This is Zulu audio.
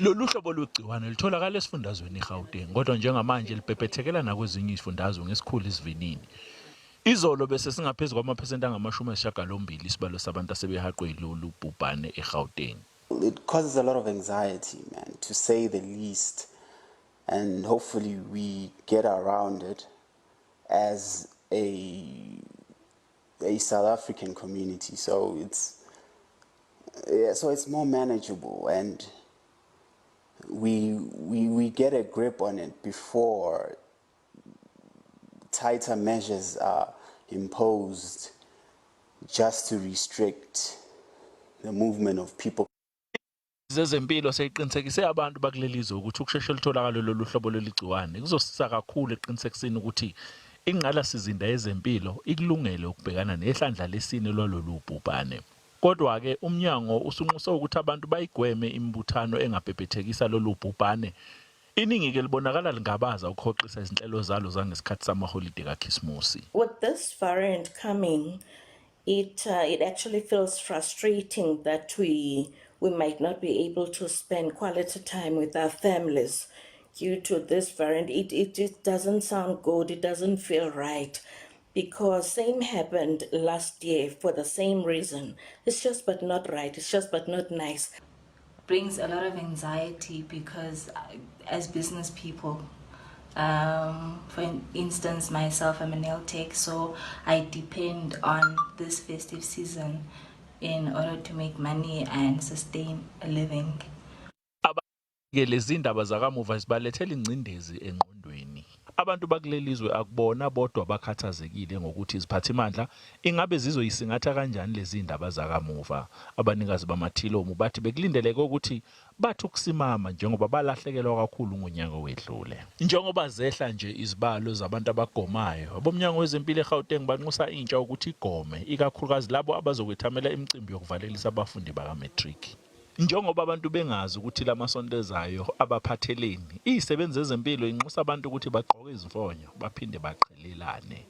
Lolu hlobo lwegciwane litholakala esifundazweni iGauteng kodwa njengamanje libhebhethekela nakwezinye izifundazwe ngesikhulu isivinini. Izolo bese singaphezulu kwamaphesenti angama-80 isibalo sabantu asebehaqwe lolu bhubhane eGauteng. It causes a lot of anxiety, man, to say the least, and hopefully we get around it as a South African community. So it's more manageable, and we get a grip on it before tighter measures are imposed just to restrict the movement of people. Zezempilo seyiqinisekise abantu bakulelizwe ukuthi ukusheshsha litholakala lolu hlobo lweligciwane kuzosiza kakhulu eqinisekiseni ukuthi ingqala sizinda yezempilo ikulungele ukubhekana nehlandla lesine lololu bhubhane. Kodwa ke umnyango usunxusa ukuthi abantu bayigweme imibuthano engabhebhethekisa lolu bhubhane. Iningi ke libonakala lingabaza ukukhoqisa izinhlelo zalo zangesikhathi samaholide kaKhisimusi. With this variant coming, it actually feels frustrating that we might not be able to spend quality time with our families due to this variant. It just doesn't sound good. It doesn't feel right, because same happened last year for the same reason. It's just but not right. It's just but not nice. Brings a lot of anxiety because as business people, for instance, myself, I'm a nail tech, so I depend on this festive season in order to make money and sustain a living. Lezi ndaba zakamuva zibalethela ingcindezi engqondweni. Abantu bakulelizwe akubona bodwa bakhathazekile ngokuthi iziphathimandla ingabe zizoyisingatha kanjani lezi ndaba zakamuva. Abanikazi bamathilomu bathi bekulindeleke ukuthi bathi ukusimama njengoba balahlekelwa kakhulu ngonyaka wedlule. Njengoba zehla nje izibalo zabantu abagomayo, abomnyango wezempilo eGauteng banxusa intsha ukuthi igome, ikakhulukazi labo abazokwethamela imicimbi yokuvalelisa abafundi baka-matric. Njengoba abantu bengazi ukuthi lamasonto ezayo abaphatheleni, izisebenzi zezempilo inxusa abantu ukuthi bagqoke izifonyo baphinde baqhelelane.